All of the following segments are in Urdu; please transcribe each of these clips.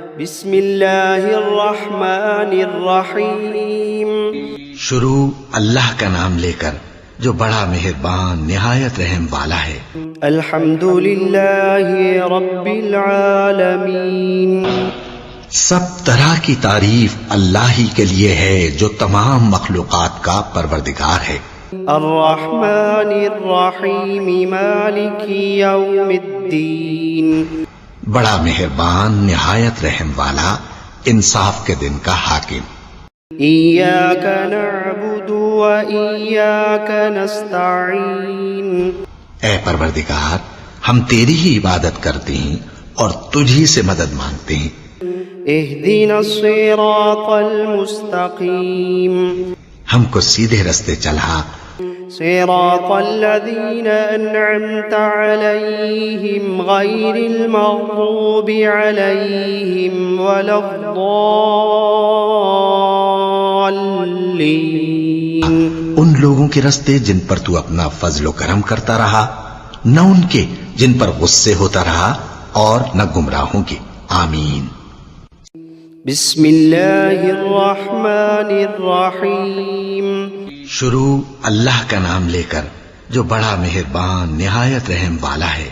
بسم اللہ الرحمن الرحیم۔ شروع اللہ کا نام لے کر جو بڑا مہربان نہایت رحم والا ہے۔ الحمد للہ رب العالمین۔ سب طرح کی تعریف اللہ ہی کے لیے ہے جو تمام مخلوقات کا پروردگار ہے۔ الرحمن الرحیم مالک یوم الدین۔ بڑا مہربان نہایت رحم والا انصاف کے دن کا حاکم۔ ایاک نعبد و ایاک نستعین۔ اے پروردگار، ہم تیری ہی عبادت کرتے ہیں اور تجھی سے مدد مانگتے ہیں۔ اہدنا الصراط المستقیم۔ ہم کو سیدھے رستے چلا، صراط الذین انعمت علیہم غیر المغضوب علیہم ولا الضالین۔ ان لوگوں کے رستے جن پر تو اپنا فضل و کرم کرتا رہا، نہ ان کے جن پر غصے ہوتا رہا اور نہ گمراہوں کے۔ آمین۔ بسم اللہ الرحمن الرحیم۔ شروع اللہ کا نام لے کر جو بڑا مہربان نہایت رحم والا ہے۔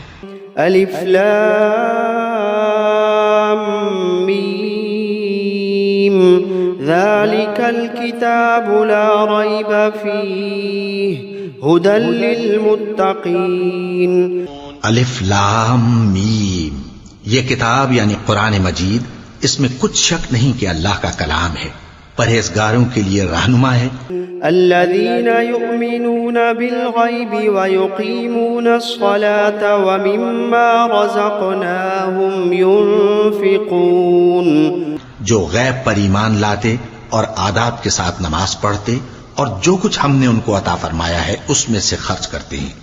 الف لام میم ذالک الکتاب لا ریب فیہ ھدی للمتقین۔ الف لام میم، یہ کتاب یعنی قرآن مجید، اس میں کچھ شک نہیں کہ اللہ کا کلام ہے، پرہیزگاروں کے لیے رہنما ہے۔ الذین یؤمنون بالغیب ویقیمون الصلاة ومما رزقناہم ینفقون۔ جو غیب پر ایمان لاتے اور آداب کے ساتھ نماز پڑھتے اور جو کچھ ہم نے ان کو عطا فرمایا ہے اس میں سے خرچ کرتے ہیں۔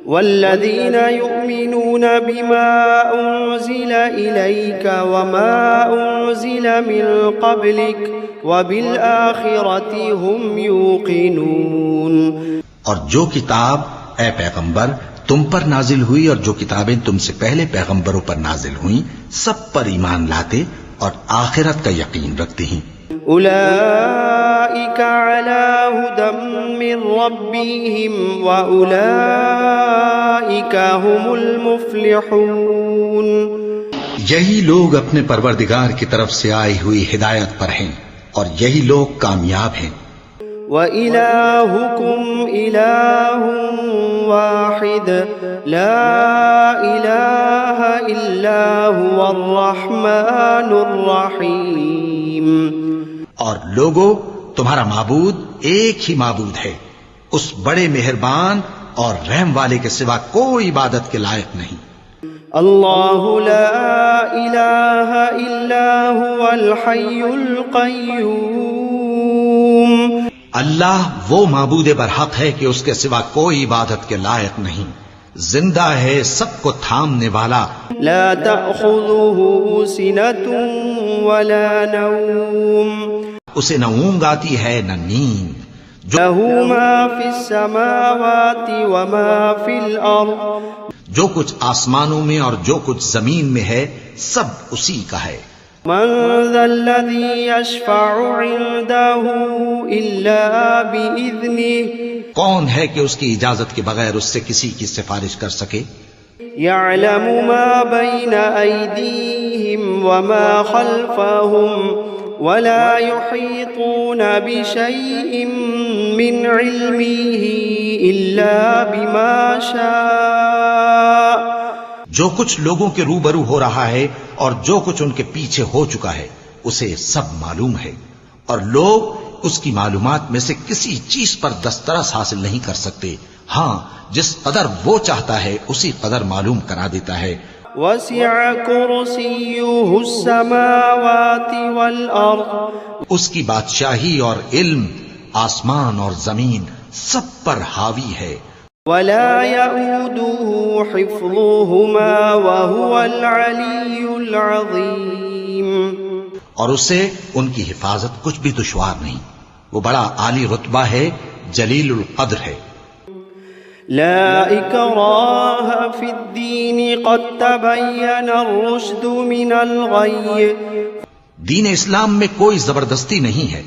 والذین یؤمنون بما انزل الیک وما انزل من قبلک وبالآخرۃ هم یوقنون۔ اور جو کتاب اے پیغمبر تم پر نازل ہوئی اور جو کتابیں تم سے پہلے پیغمبروں پر نازل ہوئیں سب پر ایمان لاتے اور آخرت کا یقین رکھتے ہیں۔ اولئک علی ھدی من ربہم واولئک هم المفلحون۔ یہی لوگ اپنے پروردگار کی طرف سے آئی ہوئی ہدایت پر ہیں اور یہی لوگ کامیاب ہیں۔ وَإِلَٰهُكُمْ إِلَٰهٌ وَاحِدٌ لَا إِلَٰهَ إِلَّا هُوَ الرَّحْمَٰنُ الرَّحِيمُ۔ اور لوگو، تمہارا معبود ایک ہی معبود ہے، اس بڑے مہربان اور رحم والے کے سوا کوئی عبادت کے لائق نہیں۔ اللہ لا الہ الا هو الحی القیوم۔ اللہ وہ معبود برحق ہے کہ اس کے سوا کوئی عبادت کے لائق نہیں، زندہ ہے، سب کو تھامنے والا۔ لا تأخذه سنة ولا نوم۔ اسے نہ اونگ آتی ہے نہ نیند۔ له ما في السماوات وما في الأرض۔ جو کچھ آسمانوں میں اور جو کچھ زمین میں ہے سب اسی کا ہے۔ من ذا الذي يشفع عنده إلا بإذنه۔ کون ہے کہ اس کی اجازت کے بغیر اس سے کسی کی سفارش کر سکے؟ يعلم ما بين أيديهم وما خلفهم ولا يحيطون بشيء من علمه إلا بما شاء۔ جو کچھ لوگوں کے روبرو ہو رہا ہے اور جو کچھ ان کے پیچھے ہو چکا ہے اسے سب معلوم ہے، اور لوگ اس کی معلومات میں سے کسی چیز پر دسترس حاصل نہیں کر سکتے، ہاں جس قدر وہ چاہتا ہے اسی قدر معلوم کرا دیتا ہے۔ وسع کرسیہ السماوات والارض۔ اس کی بادشاہی اور علم آسمان اور زمین سب پر حاوی ہے۔ ولا يؤوده حفظهما وهو العلی العظیم۔ اور اسے ان کی حفاظت کچھ بھی دشوار نہیں، وہ بڑا عالی رتبہ ہے، جلیل القدر ہے۔ لا إكراه في الدين قد تبين الرشد من الغي. دین اسلام میں کوئی زبردستی نہیں ہے،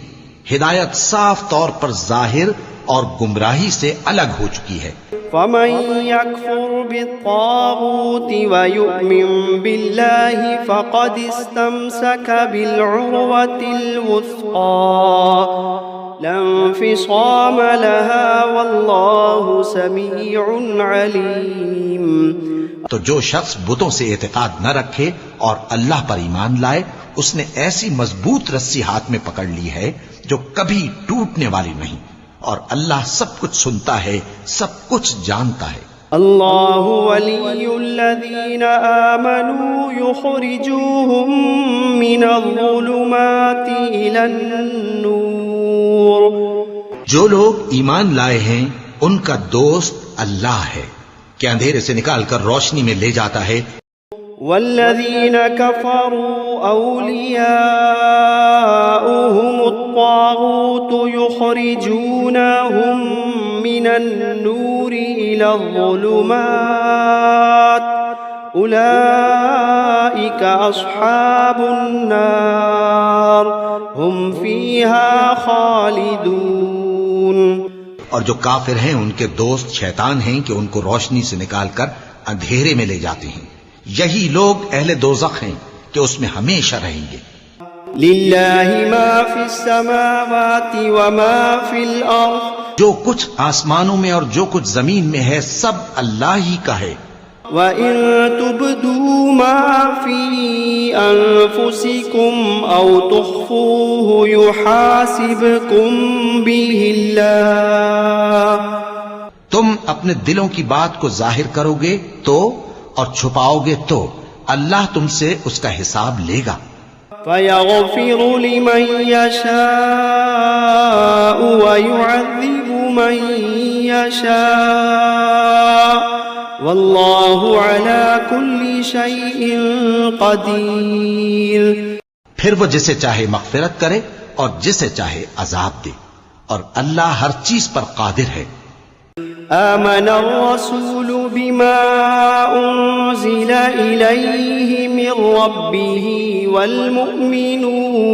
ہدایت صاف طور پر ظاہر اور گمراہی سے الگ ہو چکی ہے۔ فمن يكفر بالطاغوت ويؤمن بالله فقد استمسك بالعروة الوثقى لا انفصام لها والله سميع عليم۔ تو جو شخص بتوں سے اعتقاد نہ رکھے اور اللہ پر ایمان لائے، اس نے ایسی مضبوط رسی ہاتھ میں پکڑ لی ہے جو کبھی ٹوٹنے والی نہیں، اور اللہ سب کچھ سنتا ہے، سب کچھ جانتا ہے۔ اللہ ولی الذین آمنوا یخرجوہم من الظلمات الی النور۔ جو لوگ ایمان لائے ہیں ان کا دوست اللہ ہے کہ اندھیرے سے نکال کر روشنی میں لے جاتا ہے۔ والذین کفروا اولیاؤہم الطاغوت یخرجونہم من النور الى الظلمات اولئک اصحاب النار ہم فیہا خالدون۔ اور جو کافر ہیں ان کے دوست شیطان ہیں کہ ان کو روشنی سے نکال کر اندھیرے میں لے جاتے ہیں، یہی لوگ اہل دوزخ ہیں کہ اس میں ہمیشہ رہیں گے۔ للہ ما فی السماوات وما فی الارض، جو کچھ آسمانوں میں اور جو کچھ زمین میں ہے سب اللہ ہی کا ہے۔ وَإِن تُبْدُوا مَا فِي أَنفُسِكُمْ أَوْ تُخْفُوهُ يُحَاسِبْكُم بِهِ اللَّهُ۔ تم اپنے دلوں کی بات کو ظاہر کرو گے تو اور چھپاؤ گے تو اللہ تم سے اس کا حساب لے گا۔ فَيَغْفِرُ لِمَن يَشَاءُ وَيُعَذِّبُ مَن يَشَاءُ واللہ علی کل شیء قدیر۔ پھر وہ جسے چاہے مغفرت کرے اور جسے چاہے عذاب دے، اور اللہ ہر چیز پر قادر ہے۔ آمن الرسول بما انزل الیہ من ربہ والمؤمنون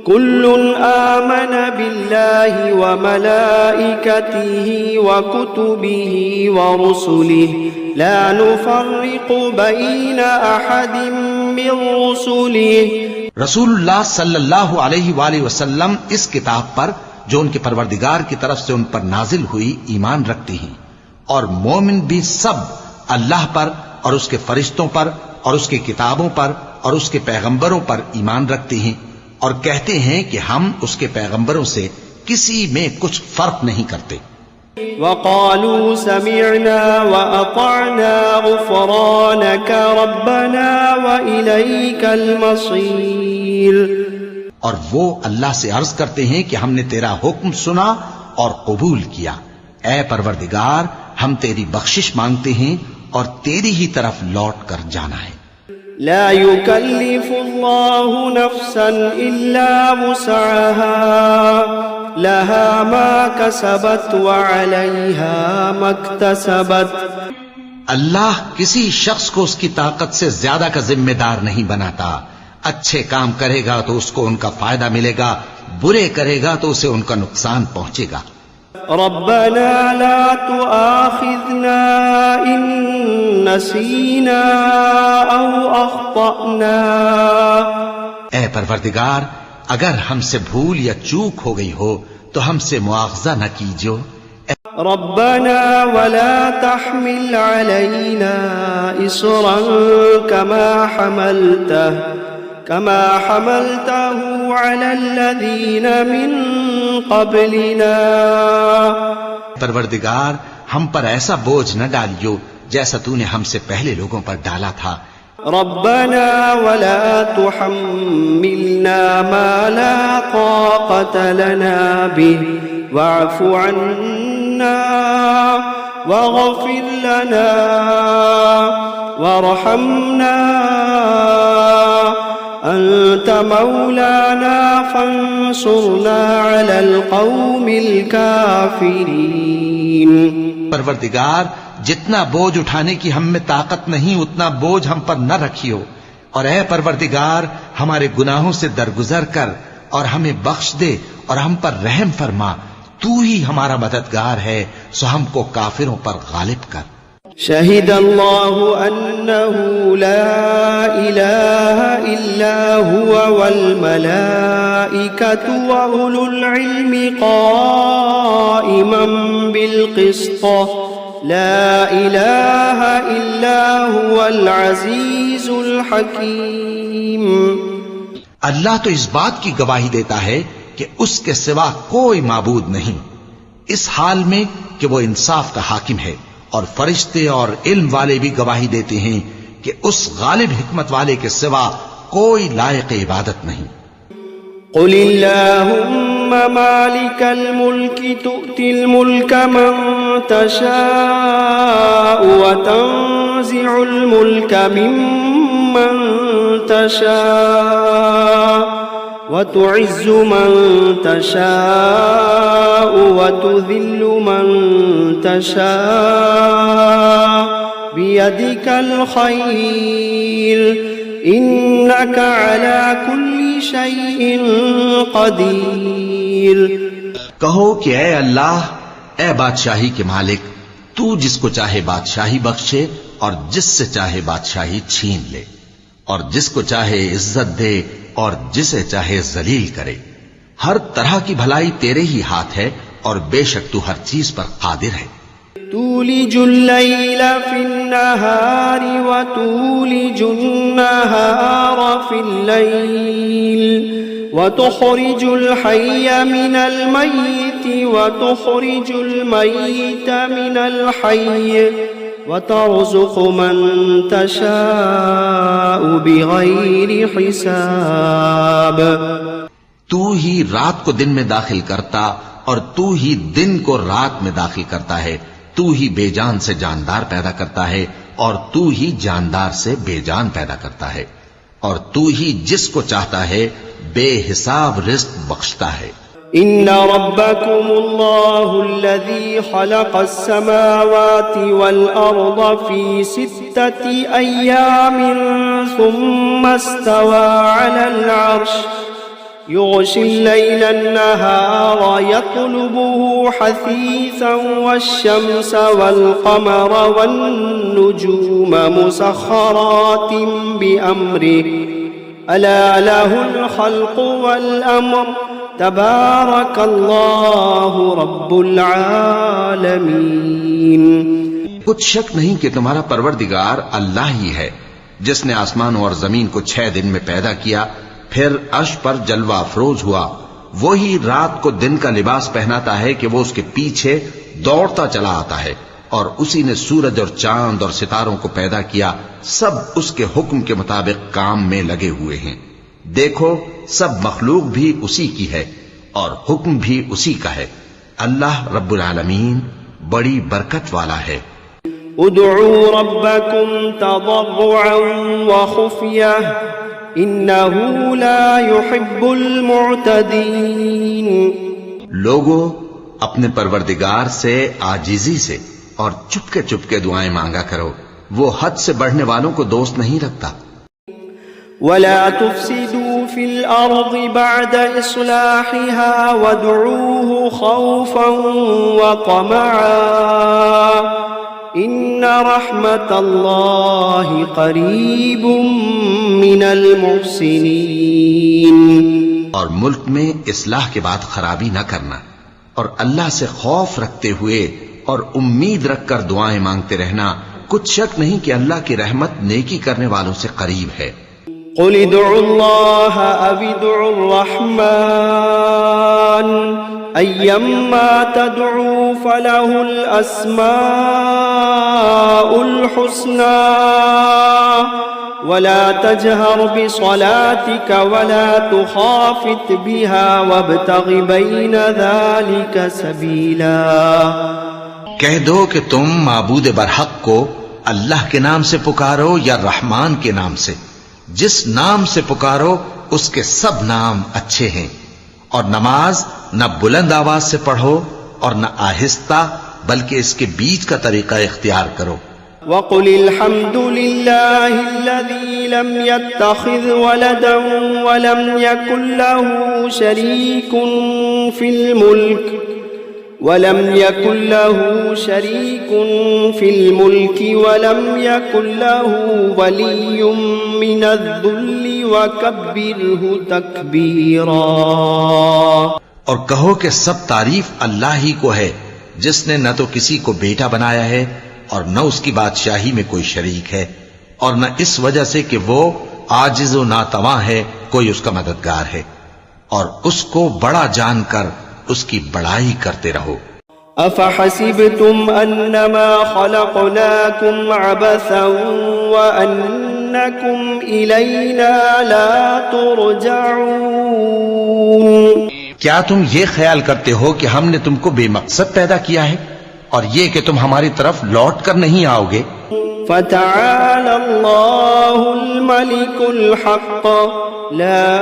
كل آمن بالله وملائكته وكتبه ورسله لا نفرق بين أحد من رسله۔ رسول اللہ صلی اللہ علیہ وآلہ وسلم اس کتاب پر جو ان کے پروردگار کی طرف سے ان پر نازل ہوئی ایمان رکھتے ہیں، اور مومن بھی سب اللہ پر اور اس کے فرشتوں پر اور اس کی کتابوں پر اور اس کے پیغمبروں پر ایمان رکھتے ہیں، اور کہتے ہیں کہ ہم اس کے پیغمبروں سے کسی میں کچھ فرق نہیں کرتے۔ وقالوا سمعنا وأطعنا غفرانك ربنا وإليك المصير۔ اور وہ اللہ سے عرض کرتے ہیں کہ ہم نے تیرا حکم سنا اور قبول کیا، اے پروردگار ہم تیری بخشش مانگتے ہیں اور تیری ہی طرف لوٹ کر جانا ہے۔ لا يكلف الله نفسا إلا وسعها لها ما كسبت وعليها ما اكتسبت۔ اللہ کسی شخص کو اس کی طاقت سے زیادہ کا ذمہ دار نہیں بناتا، اچھے کام کرے گا تو اس کو ان کا فائدہ ملے گا، برے کرے گا تو اسے ان کا نقصان پہنچے گا۔ ربنا لا تؤاخذنا إن نسينا أو أخطأنا۔ اے پروردگار اگر ہم سے بھول یا چوک ہو گئی ہو تو ہم سے مواخذہ نہ کیجو۔ ربنا ولا تحمل علينا إصرا كما حملته على الذين من قبلنا۔ پروردگار ہم پر ایسا بوجھ نہ ڈالیو جیسا تو نے ہم سے پہلے لوگوں پر ڈالا تھا۔ ربنا ولا تحملنا ما لا طاقة لنا به واعف عنا واغفر لنا وارحمنا أنت مولانا فانصرنا على القوم الكافرين۔ پروردگار جتنا بوجھ اٹھانے کی ہم میں طاقت نہیں اتنا بوجھ ہم پر نہ رکھیو، اور اے پروردگار ہمارے گناہوں سے درگزر کر اور ہمیں بخش دے اور ہم پر رحم فرما، تو ہی ہمارا مددگار ہے، سو ہم کو کافروں پر غالب کر۔ شهد الله أنه لا إله إلا هو والملائكة وأولو العلم قائما بالقسط لا إله إلا هو العزيز الحكيم۔ اللہ تو اس بات کی گواہی دیتا ہے کہ اس کے سوا کوئی معبود نہیں، اس حال میں کہ وہ انصاف کا حاکم ہے، اور فرشتے اور علم والے بھی گواہی دیتے ہیں کہ اس غالب حکمت والے کے سوا کوئی لائق عبادت نہیں۔ قل اللهم مالك الملك تؤتي الملك من تشاء وتنزع الملك ممن تشاء وتعز من تشاء وتذل من تشاء بيدك الخير إنك على كل شيء قدير۔ کہو کہ اے اللہ، اے بادشاہی کے مالک، تو جس کو چاہے بادشاہی بخشے اور جس سے چاہے بادشاہی چھین لے، اور جس کو چاہے عزت دے اور جسے چاہے ذلیل کرے، ہر طرح کی بھلائی تیرے ہی ہاتھ ہے، اور بے شک تو ہر چیز پر قادر ہے۔ تولج الليل في النهار وتولج النهار في الليل وتخرج الحي من الميت وتخرج الميت من الحي وترزق من تشاء بغير حساب۔ تو ہی رات کو دن میں داخل کرتا اور تو ہی دن کو رات میں داخل کرتا ہے، تو ہی بے جان سے جاندار پیدا کرتا ہے اور تو ہی جاندار سے بے جان پیدا کرتا ہے، اور تو ہی جس کو چاہتا ہے بے حساب رزق بخشتا ہے۔ ان ربكم الله الذي خلق السماوات والارض في 6 ايام ثم استوى على العرش يغشي الليل النهار يطلبه حثيثا والشمس والقمر والنجوم مسخرات بأمره ألا له الخلق والأمر تبارك الله رب العالمين۔ کچھ شک نہیں کہ تمہارا پروردگار اللہ ہی ہے، جس نے آسمانوں اور زمین کو 6 دن میں پیدا کیا، پھر عرش پر جلوہ افروز ہوا، وہی رات کو دن کا لباس پہناتا ہے کہ وہ اس کے پیچھے دوڑتا چلا آتا ہے، اور اسی نے سورج اور چاند اور ستاروں کو پیدا کیا، سب اس کے حکم کے مطابق کام میں لگے ہوئے ہیں۔ دیکھو سب مخلوق بھی اسی کی ہے اور حکم بھی اسی کا ہے۔ اللہ رب العالمین بڑی برکت والا ہے۔ ادعوا ربكم تضرعا وخفية انه لا يحب المعتدين۔ لوگو اپنے پروردگار سے عاجزی سے اور چپکے چپکے دعائیں مانگا کرو، وہ حد سے بڑھنے والوں کو دوست نہیں رکھتا۔ ولا تفسدوا في الأرض بعد إصلاحها وادعوه خوفا وطمعا إن رحمة الله قريب من المحسنين۔ اور ملک میں اصلاح کے بعد خرابی نہ کرنا، اور اللہ سے خوف رکھتے ہوئے اور امید رکھ کر دعائیں مانگتے رہنا، کچھ شک نہیں کہ اللہ کی رحمت نیکی کرنے والوں سے قریب ہے۔ قل ادعوا الله أو ادعوا الرحمن أيما تدعوا فله الأسماء الحسنى ولا تجهر بصلاتك ولا تخافت بها وابتغ بين ذلك سبيلا۔ کہہ دو کہ تم معبود برحق کو اللہ کے نام سے پکارو یا رحمان کے نام سے، جس نام سے پکارو اس کے سب نام اچھے ہیں، اور نماز نہ بلند آواز سے پڑھو اور نہ آہستہ، بلکہ اس کے بیچ کا طریقہ اختیار کرو۔ وقل الحمد لله الذي لم يتخذ ولدا ولم يكن له شريك في الملك ولم يكن له ولي من الذل وكبره تكبيرا۔ اور کہو کہ سب تعریف اللہ ہی کو ہے جس نے نہ تو کسی کو بیٹا بنایا ہے اور نہ اس کی بادشاہی میں کوئی شریک ہے، اور نہ اس وجہ سے کہ وہ عاجز و ناتواں ہے کوئی اس کا مددگار ہے، اور اس کو بڑا جان کر اس کی بڑائی کرتے رہو۔ افحسبتم انما خلقناكم عبثا وانكم الينا لا ترجعون؟ کیا تم یہ خیال کرتے ہو کہ ہم نے تم کو بے مقصد پیدا کیا ہے اور یہ کہ تم ہماری طرف لوٹ کر نہیں آؤ گے؟ فتعالى الله الملك الحق لا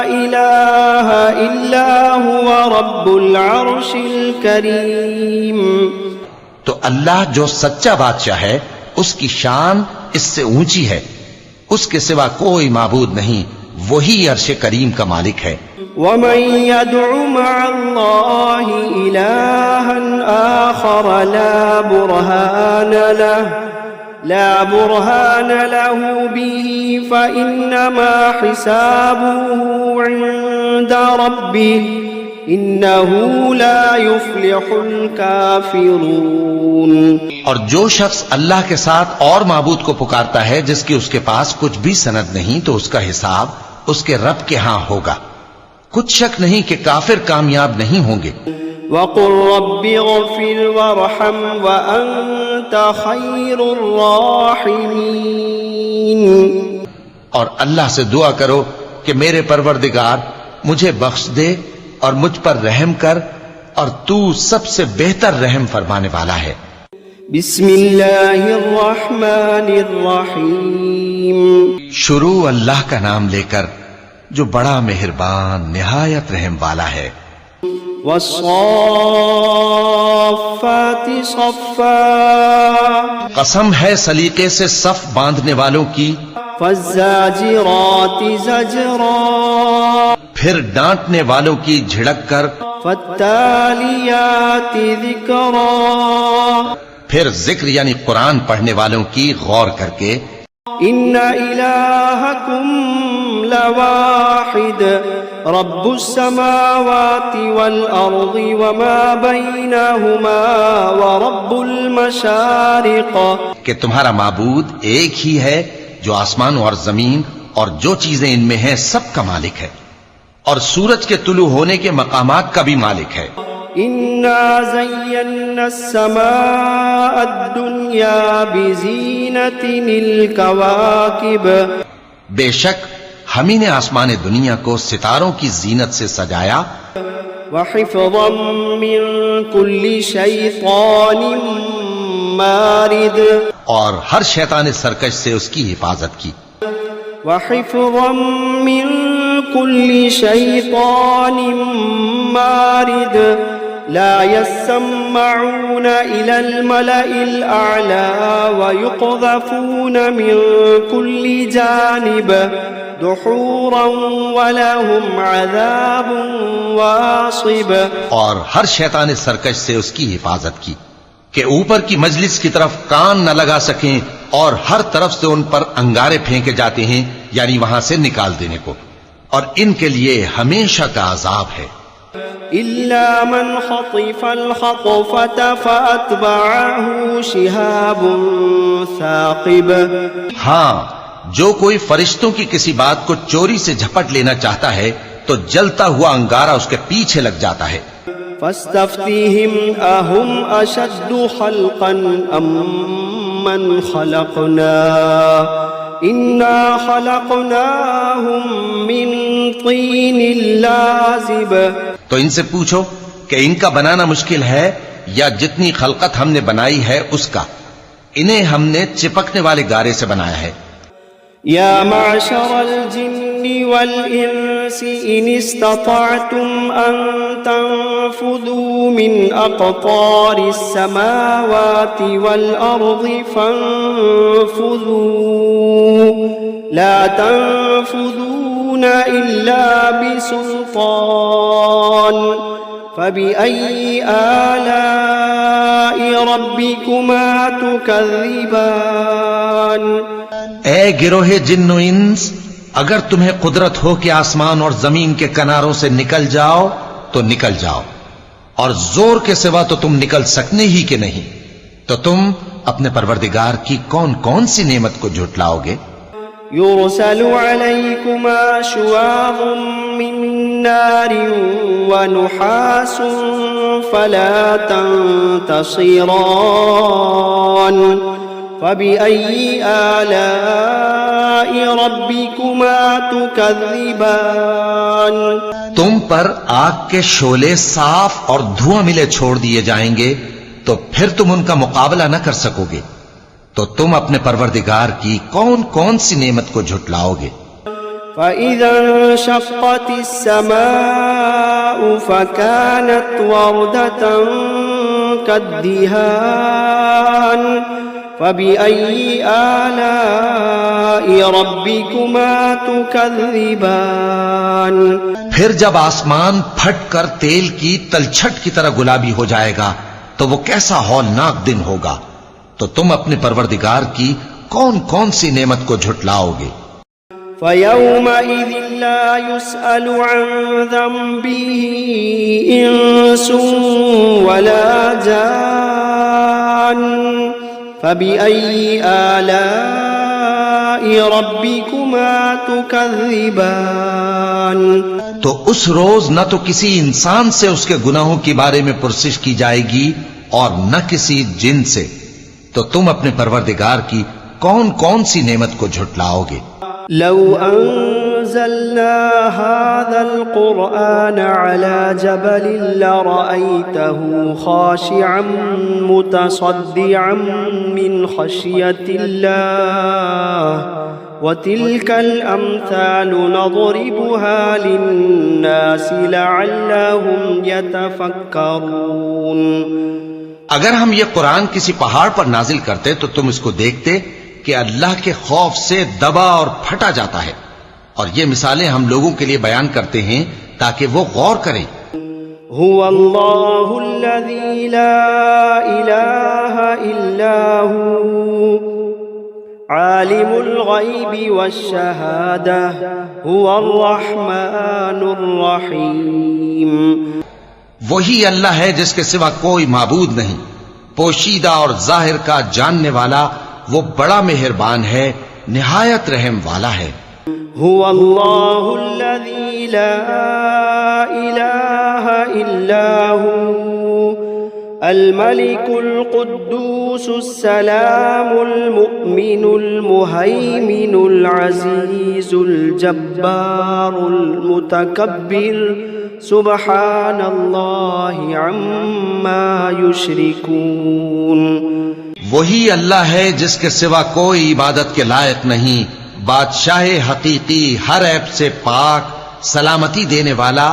إله إلا هو رب العرش الكريم۔ تو اللہ جو سچا بادشاہ ہے اس کی شان اس سے اونچی ہے، اس کے سوا کوئی معبود نہیں، وہی عرش کریم کا مالک ہے۔ ومن يدع مع الله إلها آخر لا برهان له به فإنما حسابه عند ربه إنه لا يفلح الكافرون۔ اور جو شخص اللہ کے ساتھ اور معبود کو پکارتا ہے جس کی اس کے پاس کچھ بھی سند نہیں، تو اس کا حساب اس کے رب کے ہاں ہوگا، کچھ شک نہیں کہ کافر کامیاب نہیں ہوں گے۔ وَقُلْ رَبِّ اغْفِرْ وَارْحَمْ وَأَنْتَ خَيْرُ الرَّاحِمِينَ۔ اور اللہ سے دعا کرو کہ میرے پروردگار مجھے بخش دے اور مجھ پر رحم کر، اور تو سب سے بہتر رحم فرمانے والا ہے۔ بسم اللہ الرحمن الرحیم۔ شروع اللہ کا نام لے کر جو بڑا مہربان نہایت رحم والا ہے۔ والصافات صفا، قسم ہے سلیقے سے صف باندھنے والوں کی۔ فالزاجرات زجرا، پھر ڈانٹنے والوں کی جھڑک کر۔ فالتالیات ذکرا، پھر ذکر یعنی قرآن پڑھنے والوں کی غور کر کے۔ ان الہکم لواحد رب السماوات والارض وما بینہما ورب المشارق، کہ تمہارا معبود ایک ہی ہے جو آسمان اور زمین اور جو چیزیں ان میں ہیں سب کا مالک ہے، اور سورج کے طلوع ہونے کے مقامات کا بھی مالک ہے۔ انا زینا السماء الدنیا بزینت الکواکب، بے شک ہم ہی نے آسمان دنیا کو ستاروں کی زینت سے سجایا۔ وحفظا من کل شیطان مارد، اور ہر شیطان سرکش سے اس کی حفاظت کی۔ وحفظا من كل شيطان مارد لا يسمعون إلى الملأ الأعلى ويقذفون من كل جانب دحورا ولهم عذاب واصب، اور ہر شیطان سرکش سے اس کی حفاظت کی کہ اوپر کی مجلس کی طرف کان نہ لگا سکیں، اور ہر طرف سے ان پر انگارے پھینکے جاتے ہیں، یعنی وہاں سے نکال دینے کو، اور ان کے لیے ہمیشہ کا عذاب ہے۔ إلا من خطف الخطفة فأتبعه شهاب ثاقب، ہاں جو کوئی فرشتوں کی کسی بات کو چوری سے جھپٹ لینا چاہتا ہے تو جلتا ہوا انگارہ اس کے پیچھے لگ جاتا ہے۔ فاستفتهم أهم أشد خلقا أم من خلقنا إنا خلقناهم من طين لازب، تو ان سے پوچھو کہ ان کا بنانا مشکل ہے یا جتنی خلقت ہم نے بنائی ہے اس کا، انہیں ہم نے چپکنے والے گارے سے بنایا ہے۔ يا معشر الجن والإنس إن استطعتم أن تنفذوا من أقطار السماوات والأرض فانفذوا لا تنفذون إلا بسلطان فبأي آلاء ربكما تكذبان اے گروہ جن و انس، اگر تمہیں قدرت ہو کہ آسمان اور زمین کے کناروں سے نکل جاؤ تو نکل جاؤ، اور زور کے سوا تو تم نکل سکنے ہی کہ نہیں، تو تم اپنے پروردگار کی کون کون سی نعمت کو جھٹلاؤ گے؟ يرسل عليكما شواظ من نار ونحاس فلا تنتصران فبأي آلاء ربكما تكذبان تم پر آگ کے شعلے صاف اور دھواں ملے چھوڑ دیے جائیں گے تو پھر تم ان کا مقابلہ نہ کر سکو گے، تو تم اپنے پروردگار کی کون کون سی نعمت کو جھٹلاؤ گے؟ فَإِذَا انشَقَّتِ السَّمَاءُ فَكَانَتْ وَرْدَةً كَالدِّهَانِ فَبِأَيِّ آلَاءِ رَبِّكُمَا تُكَذِّبَانِ پھر جب آسمان پھٹ کر تیل کی تلچھٹ کی طرح گلابی ہو جائے گا تو وہ کیسا ہولناک دن ہوگا، تو تم اپنے پروردگار کی کون کون سی نعمت کو جھٹلاؤ گے؟ فَيَوْمَئِذٍ لَا يُسْأَلُ عَنْ ذَنبِهِ إِنسٌ وَلَا جَانٌّ فَبِأَيِّ آلَاءِ رَبِّكُمَا تُكَذِّبَانِ تو اس روز نہ تو کسی انسان سے اس کے گناہوں کے بارے میں پرسش کی جائے گی اور نہ کسی جن سے، تو تم اپنے پروردگار کی کون کون سی نعمت کو جھٹلاؤ گے؟ لو انزلنا هذا القرآن على جبل لرأيته خاشعا متصدعا من خشية الله وتلك الأمثال نضربها للناس لعلهم يتفكرون اگر ہم یہ قرآن کسی پہاڑ پر نازل کرتے تو تم اس کو دیکھتے کہ اللہ کے خوف سے دبا اور پھٹا جاتا ہے، اور یہ مثالیں ہم لوگوں کے لیے بیان کرتے ہیں تاکہ وہ غور کریں۔ هو اللہ الذی لا الہ الا هو عالم الغیب والشہادہ هو الرحمن الرحیم۔ وہی اللہ ہے جس کے سوا کوئی معبود نہیں، پوشیدہ اور ظاہر کا جاننے والا، وہ بڑا مہربان ہے، نہایت رحم والا ہے۔ هو اللہ الذی لا الہ الا هو الملك القدوس السلام المؤمن المهيمن العزيز الجبار المتكبر سبحان اللہ عما یشرکون۔ وہی اللہ ہے جس کے سوا کوئی عبادت کے لائق نہیں، بادشاہ حقیقی، ہر عیب سے پاک، سلامتی دینے والا،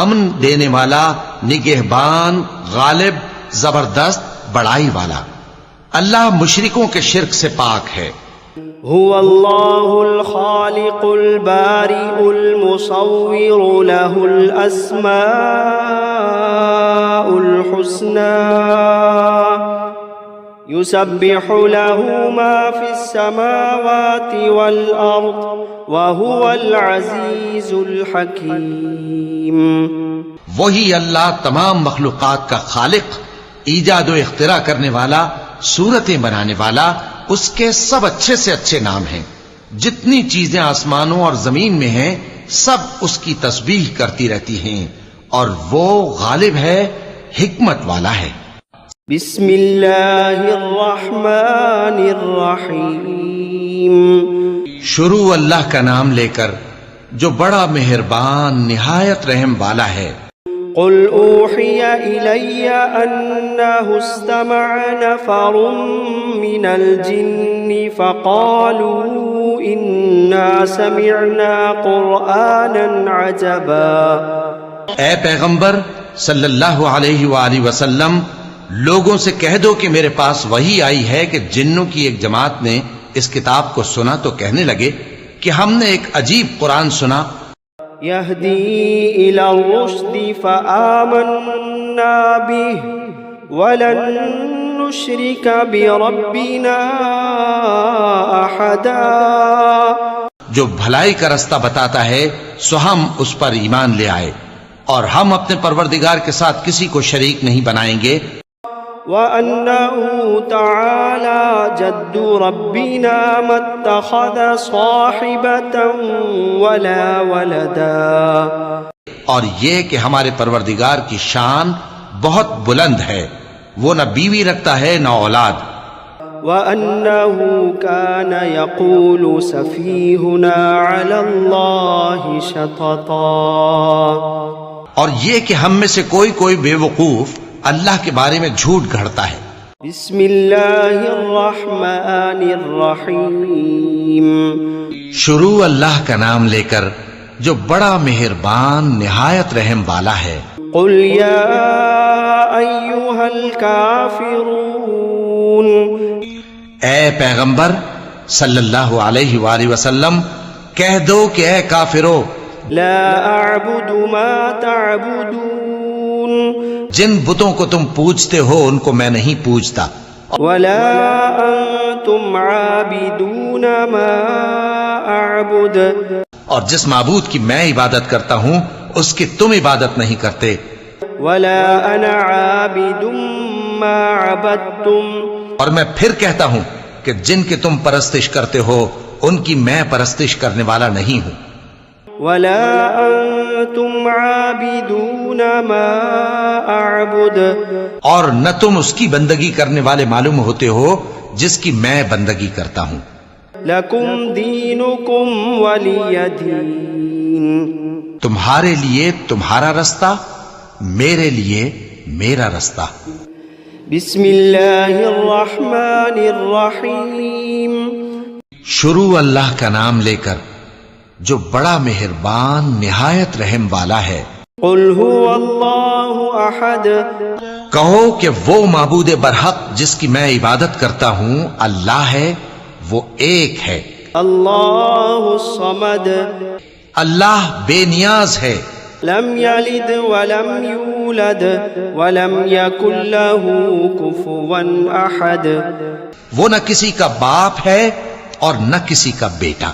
امن دینے والا، نگہبان، غالب، زبردست، بڑائی والا۔ اللہ مشرکوں کے شرک سے پاک ہے۔ هو اللہ الخالق البارئ المصور له الاسماء الحسنى يسبح له ما في السماوات والأرض وهو العزيز الحكيم۔ وہی اللہ تمام مخلوقات کا خالق، ایجاد و اختراع کرنے والا، صورتیں بنانے والا، اس کے سب اچھے سے اچھے نام ہیں۔ جتنی چیزیں آسمانوں اور زمین میں ہیں سب اس کی تسبیح کرتی رہتی ہیں، اور وہ غالب ہے، حکمت والا ہے۔ بسم اللہ الرحمن الرحیم۔ شروع اللہ کا نام لے کر جو بڑا مہربان، نہایت رحم والا ہے۔ قل أوحي إلي أنه استمع نفر من الجن فقالوا إنا سمعنا قرآنا عجبا۔ اے پیغمبر صلی اللہ علیہ وآلہ وسلم، لوگوں سے کہہ دو کہ میرے پاس وحی آئی ہے کہ جنوں کی ایک جماعت نے اس کتاب کو سنا تو کہنے لگے کہ ہم نے ایک عجیب قرآن سنا، يهدي إلى الرشد فآمنا به ولن نشرك بربنا أحدا۔ جو بھلائی کا رستہ بتاتا ہے سو ہم اس پر ایمان لے آئے اور ہم اپنے پروردگار کے ساتھ کسی کو شریک نہیں بنائیں گے۔ وأنه تعالى جد ربنا ما اتخذ صاحبة ولا ولدا۔ اور یہ کہ ہمارے پروردگار کی شان بہت بلند ہے، وہ نہ بیوی رکھتا ہے نہ اولاد۔ وأنه كان يقول سفيهنا على الله شططا۔ اور یہ کہ ہم میں سے کوئی بے وقوف اللہ کے بارے میں جھوٹ گھڑتا ہے۔ بسم اللہ الرحمن الرحیم۔ شروع اللہ کا نام لے کر جو بڑا مہربان نہایت رحم والا ہے۔ قل یا ایھا الکافرون، اے پیغمبر صلی اللہ علیہ وآلہ وسلم کہہ دو کہ اے کافرو، لا اعبد ما تعبدون، جن بتوں کو تم پوجتے ہو ان کو میں نہیں پوجتا، ولا انتم عابدون ما اعبد، اور جس معبود کی میں عبادت کرتا ہوں اس کی تم عبادت نہیں کرتے، ولا انا عابد ما عبدتم، اور میں پھر کہتا ہوں کہ جن کی تم پرستش کرتے ہو ان کی میں پرستش کرنے والا نہیں ہوں، ولا انتم عابدون ما اعبد، اور نہ تم اس کی بندگی کرنے والے معلوم ہوتے ہو جس کی میں بندگی کرتا ہوں۔ لکم دینکم ولی دین، تمہارے لیے تمہارا رستہ، میرے لیے میرا رستہ۔ بسم اللہ الرحمن الرحیم۔ شروع اللہ کا نام لے کر جو بڑا مہربان نہایت رحم والا ہے۔ قل هو اللہ احد، کہو کہ وہ معبود برحق جس کی میں عبادت کرتا ہوں اللہ ہے، وہ ایک ہے۔ اللہ الصمد، اللہ بے نیاز ہے، لم یلد ولم یولد ولم یکن له کفوا احد، وہ نہ کسی کا باپ ہے اور نہ کسی کا بیٹا،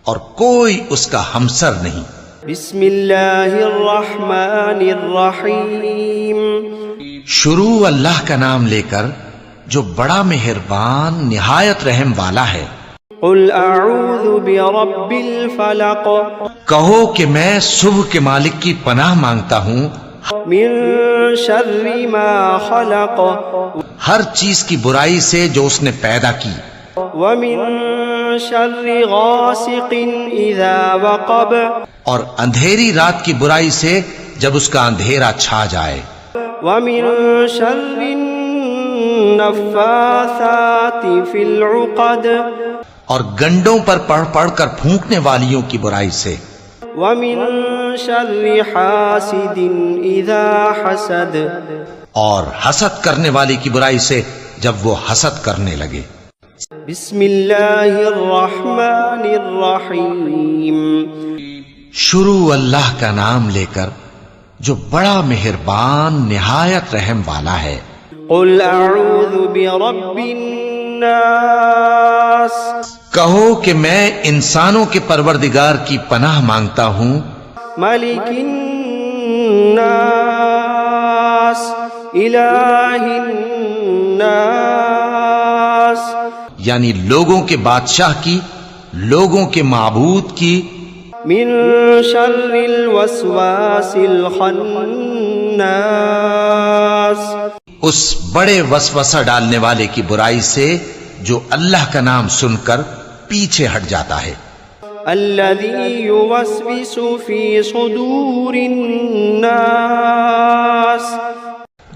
اور کوئی اس کا ہمسر نہیں۔ بسم اللہ الرحمن الرحیم۔ شروع اللہ کا نام لے کر جو بڑا مہربان نہایت رحم والا ہے۔ قل اعوذ برب الفلق، کہو کہ میں صبح کے مالک کی پناہ مانگتا ہوں من شر ما خلق، ہر چیز کی برائی سے جو اس نے پیدا کی، ومن شر غاسق اذا وقب، اور اندھیری رات کی برائی سے جب اس کا اندھیرا چھا جائے، ومن شر النفاثات فی العقد، اور گنڈوں پر پڑھ پڑھ کر پھونکنے والیوں کی برائی سے، ومن شر حاسد اذا حسد، اور حسد کرنے والی کی برائی سے جب وہ حسد کرنے لگے۔ بسم اللہ الرحمن الرحیم۔ شروع اللہ کا نام لے کر جو بڑا مہربان نہایت رحم والا ہے۔ قل اعوذ برب الناس، کہو کہ میں انسانوں کے پروردگار کی پناہ مانگتا ہوں، ملک الناس، الہ الناس، یعنی لوگوں کے بادشاہ کی، لوگوں کے معبود کی، من شر الوسواس الخناس، اس بڑے وسوسہ ڈالنے والے کی برائی سے جو اللہ کا نام سن کر پیچھے ہٹ جاتا ہے۔ الذي يوسوس في صدور الناس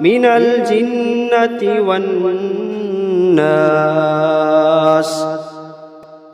من الجنة والناس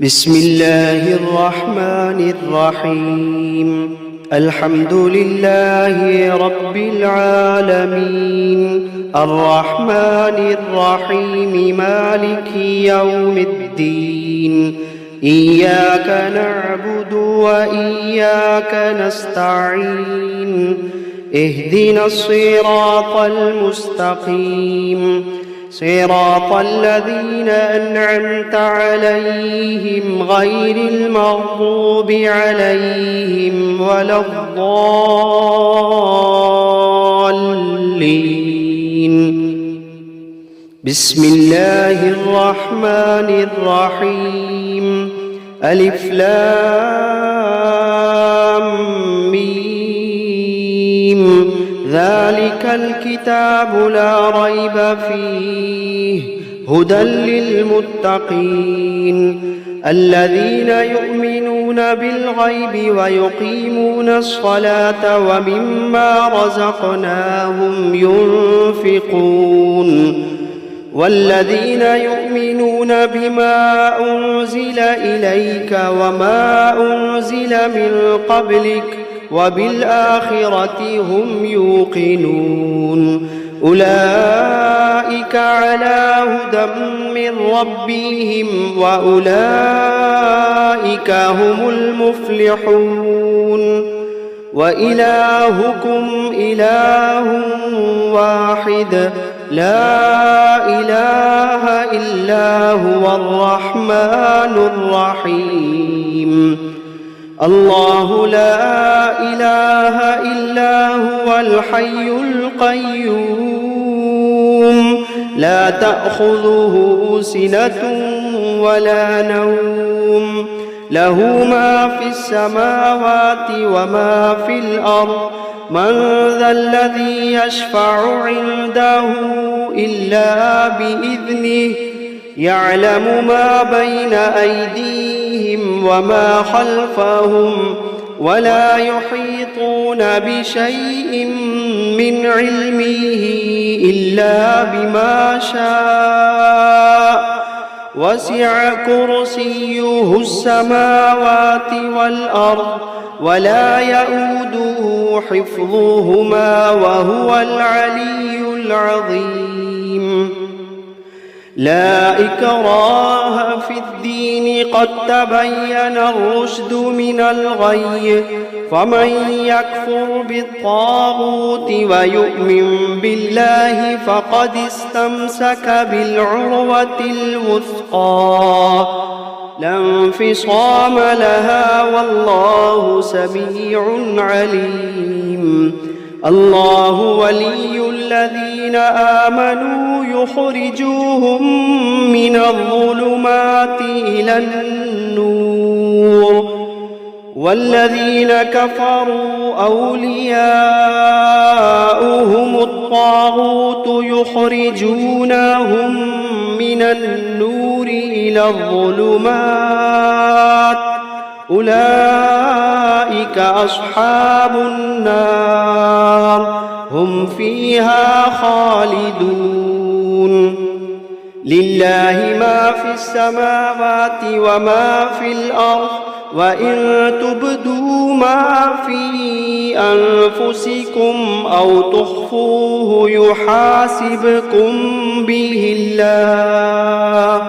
بسم الله الرحمن الرحيم الحمد لله رب العالمين الرحمن الرحيم مالك يوم الدين إياك نعبد وإياك نستعين اهدنا الصراط المستقيم صراط الذين أنعمت عليهم غير المغضوب عليهم ولا الضالين بسم الله الرحمن الرحيم ألف لام ميم ذلك الكتاب لا ريب فيه هدى للمتقين الذين يؤمنون بالغيب ويقيمون الصلاة ومما رزقناهم ينفقون والذين يؤمنون بما أنزل إليك وما أنزل من قبلك وبالآخرة هم يوقنون أولئك على هدى من ربهم وأولئك هم المفلحون وإلهكم إله واحد لا إله إلا هو الرحمن الرحيم الله لا إله إلا هو الحي القيوم لا تأخذه سنة ولا نوم له ما في السماوات وما في الأرض من ذا الذي يشفع عنده إلا بإذنه يعلم ما بين أيديهم وما خلفهم ولا يحيطون بشيء من علمه إلا بما شاء وسع كرسيه السماوات والأرض ولا يؤوده حفظهما وهو العلي العظيم لا إكراه في الدين قد تبين الرشد من الغي فمن يكفر بالطاغوت ويؤمن بالله فقد استمسك بالعروة الوثقى لا انفصام لها والله سميع عليم الله ولي الذين آمنوا يخرجوهم من الظلمات إلى النور والذين كفروا أولياؤهم الطاغوت يخرجونهم من النور إلى الظلمات أولئك أصحاب النار هم فيها خالدون لله ما في السماوات وما في الأرض وإن تبدوا ما في أنفسكم أو تخفوه يحاسبكم به الله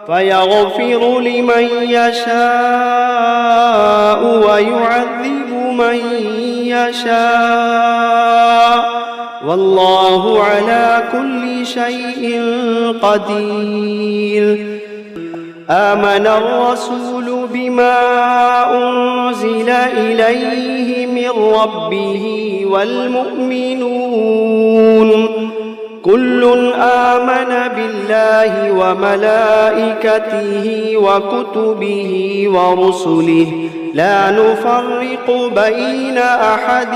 فيغفر لمن يشاء ويعذب من يشاء والله على كل شيء قدير آمن الرسول بما أنزل إليه من ربه والمؤمنون كل آمن بالله وملائكته وكتبه ورسله لا نفرق بين أحد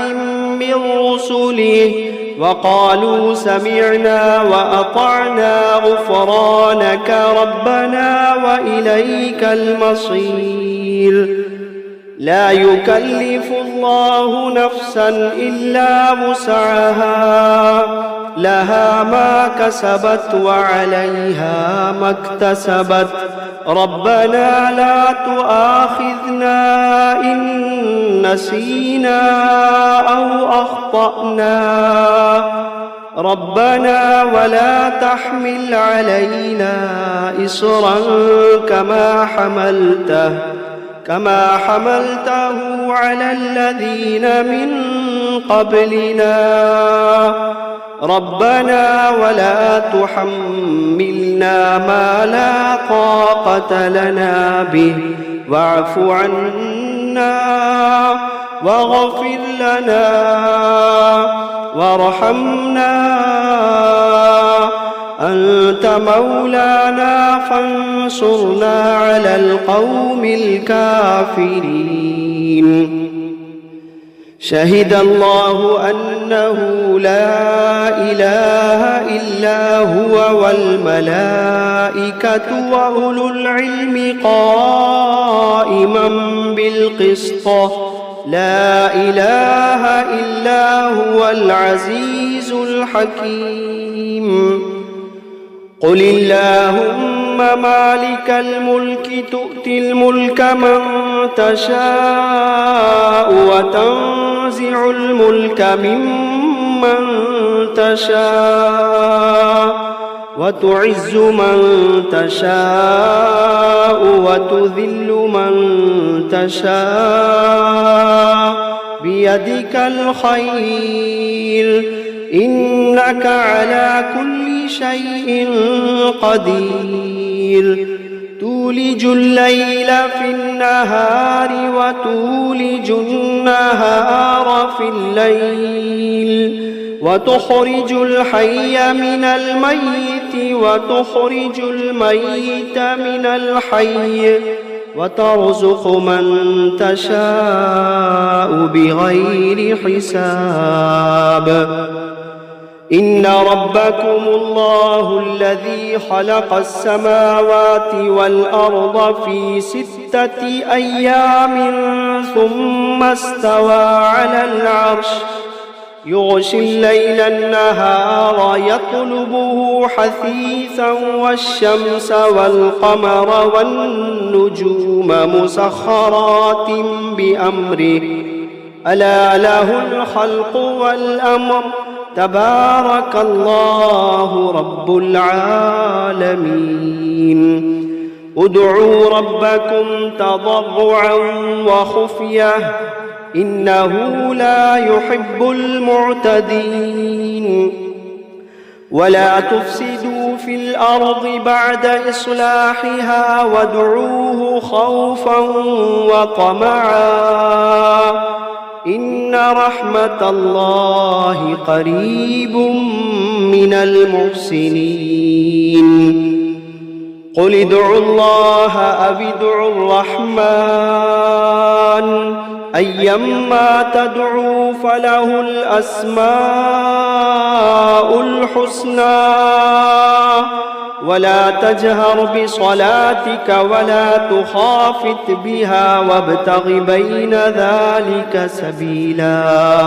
من رسله وقالوا سمعنا وأطعنا غفرانك ربنا وإليك المصير لا يكلف الله نفسا إلا وسعها لها ما كسبت وعليها ما اكتسبت ربنا لا تؤاخذنا إن نسينا أو أخطأنا ربنا ولا تحمل علينا إصرا كما حملته على الذين من قبلنا ربنا ولا تحملنا ما لا طاقة لنا به واعف عنا واغفر لنا وارحمنا أنت مولانا فانصرنا على القوم الكافرين شهد الله أنه لا إله إلا هو والملائكة وأولو العلم قائما بالقسط لا إله إلا هو العزيز الحكيم قل اللهم مالك الملك تؤتي الملك من تشاء وتنزع الملك ممن تشاء وتعز من تشاء وتذل من تشاء بيدك الخير إنك على كل شيء قدير تولج الليل في النهار وتولج النهار في الليل وتخرج الحي من الميت وتخرج الميت من الحي وترزق من تشاء بغير حساب إن ربكم الله الذي خلق السماوات والأرض في 6 أيام ثم استوى على العرش يغشي الليل النهار يطلبه حثيثا والشمس والقمر والنجوم مسخرات بأمره ألا له الخلق والأمر تبارك الله رب العالمين ادعوا ربكم تضرعا وخفية إنه لا يحب المعتدين ولا تفسدوا في الأرض بعد إصلاحها وادعوه خوفا وطمعا إن رحمة الله قريب من المحسنين قل ادعوا الله أو ادعوا الرحمن أيما تدعوا فله الأسماء الحسنى ولا تجهر بصلاتك ولا تخافت بها وابتغ بين ذلك سبيلا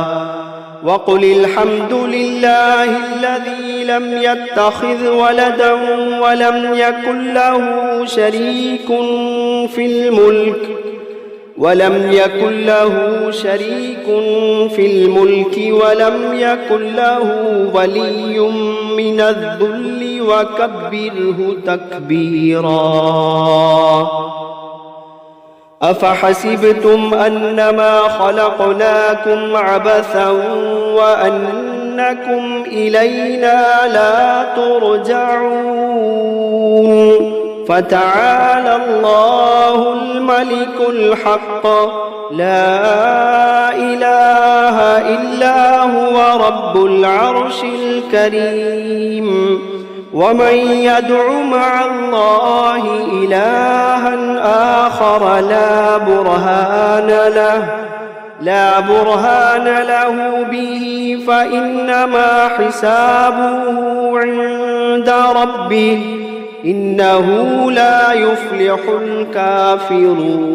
وقل الحمد لله الذي لم يتخذ ولدا ولم يكن له شريك في الملك ولم يكن له ولي من الذل وكبره تكبيرا أفحسبتم أنما خلقناكم عبثا وأنكم إلينا لا ترجعون فتعالى الله الملك الحق لا إله إلا هو رب العرش الكريم ومن يدع مع الله إلها آخر لا برهان له لا برهان له به فإنما حسابه عند ربه إنه لا يفلح الكافرون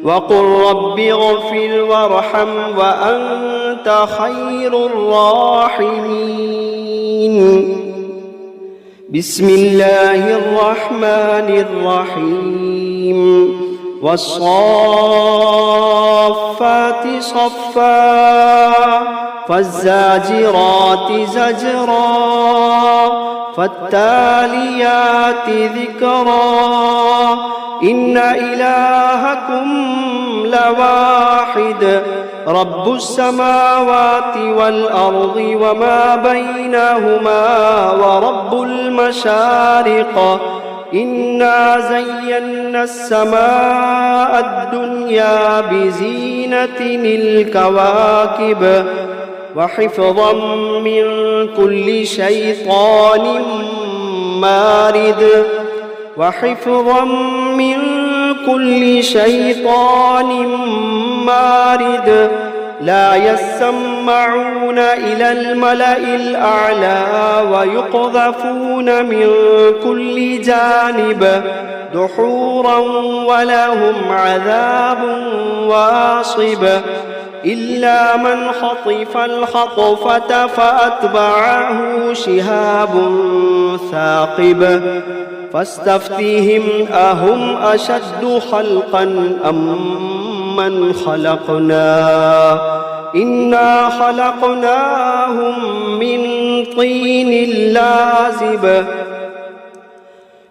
وقل رب اغفر وارحم وأنت خير الراحمين بسم الله الرحمن الرحيم والصافات صفا فالزاجرات زجرا فالتاليات ذكرا إن إلهكم لواحد رب السماوات والأرض وما بينهما ورب المشارق إنا زينا السماء الدنيا بزينة الكواكب وحفظا من كل شيطان مارد وحفظا من كل شيطان مارد لا يسمعون إلى الملأ الأعلى ويقذفون من كل جانب دحورا ولهم عذاب واصب إلا من خطف الخطفة فأتبعه شهاب ثاقب فاستفتهم أهم أشد خلقا أم من خلقنا إنا خلقناهم من طين لازب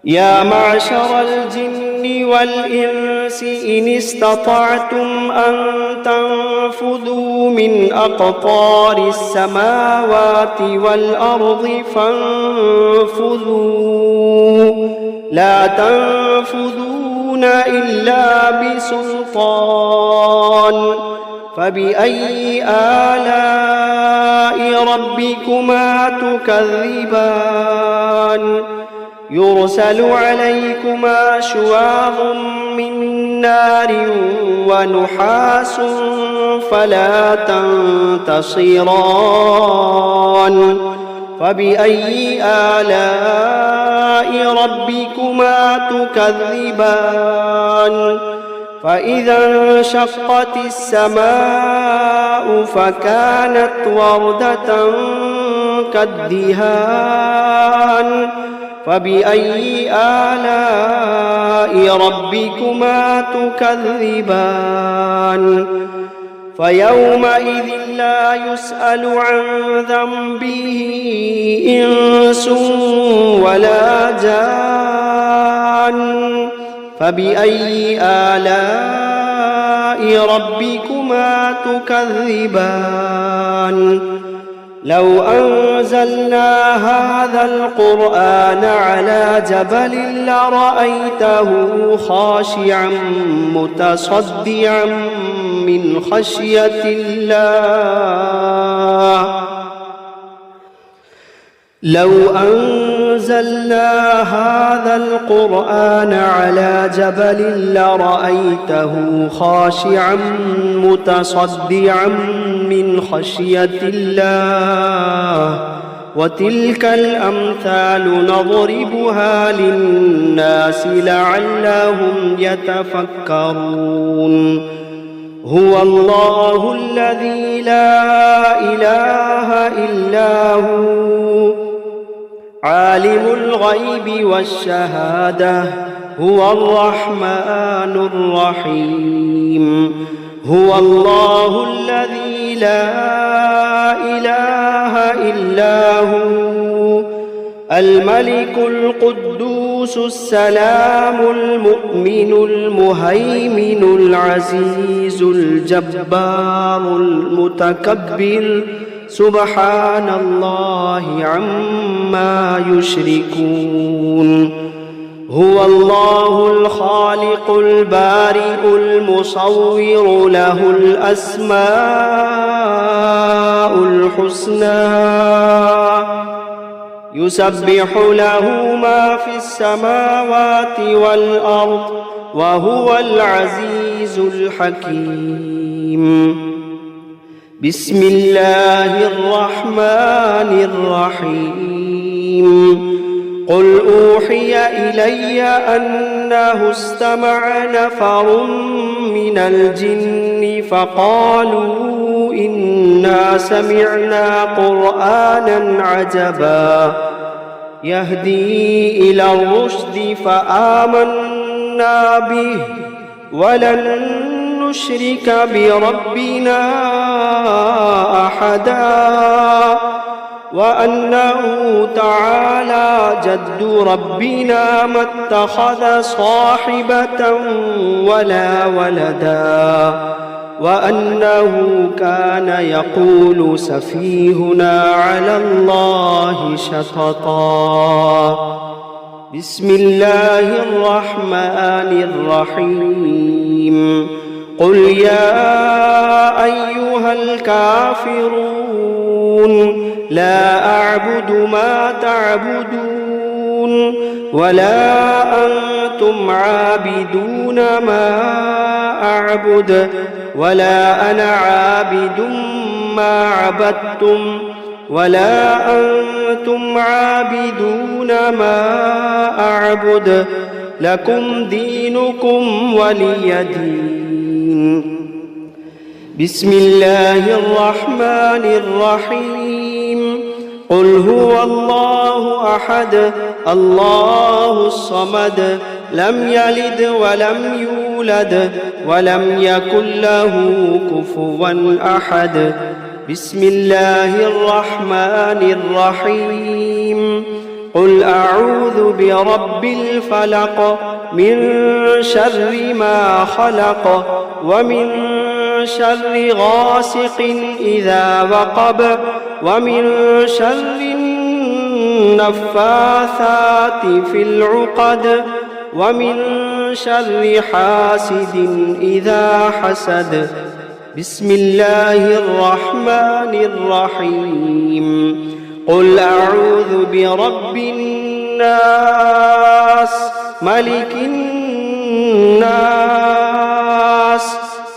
يا معشر الجن والإنس إن استطعتم أن تنفذوا من أقطار السماوات والأرض فانفذوا لا تنفذون إلا بسلطان فبأي آلاء ربكما تكذبان يرسل عليكما شواظ من نار ونحاس فلا تنتصران فبأي آلاء ربكما تكذبان فإذا انشقت السماء فكانت وردة كالدهان فبأي آلاء ربكما تكذبان فيومئذ لا يسأل عن ذنبه إنس ولا جان فبأي آلاء ربكما تكذبان لو أنزلنا هذا القرآن على جبل لرأيته خاشعا متصدعا من خشية الله لو أنزلنا هذا القرآن على جبل لرأيته خاشعا متصدعا من خشية الله وتلك الأمثال نضربها للناس لعلهم يتفكرون هو الله الذي لا إله إلا هو عالم الغيب والشهادة هو الرحمن الرحيم هو الله الذي لا إله إلا هو الملك القدوس السلام المؤمن المهيمن العزيز الجبار المتكبر سبحان الله عما يشركون هو الله الخالق البارئ المصور له الأسماء الحسنى يسبح له ما في السماوات والأرض وهو العزيز الحكيم. بسم الله الرحمن الرحيم. قل أوحي إلي أنه استمع نفر من الجن فقالوا إنا سمعنا قرآنا عجبا يهدي إلى الرشد فآمنا به ولن نشرك بربنا أحدا وأنه تعالى جد ربنا ما اتخذ صاحبة ولا ولدا وأنه كان يقول سفيهنا على الله شططا. بسم الله الرحمن الرحيم. قل يا أيها الكافرون لا أعبد ما تعبدون ولا أنتم عابدون ما أعبد ولا أنا عابد ما عبدتم ولا أنتم عابدون ما أعبد لكم دينكم ولي دين. بسم الله الرحمن الرحيم. قل هو الله أحد الله الصمد لم يلد ولم يولد ولم يكن له كفوا أحد. بسم الله الرحمن الرحيم. قل أعوذ برب الفلق من شر ما خلق ومن شر غاسق إذا وقب ومن شر النفاثات في العقد ومن شر حاسد إذا حسد. بسم الله الرحمن الرحيم. قل أعوذ برب الناس ملك الناس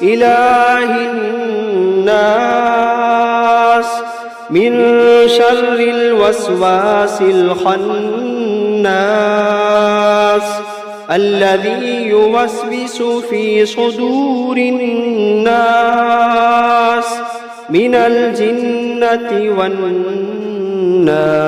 إله الناس من شر الوسواس الخناس الذي يوسوس في صدور الناس من الجنة والناس.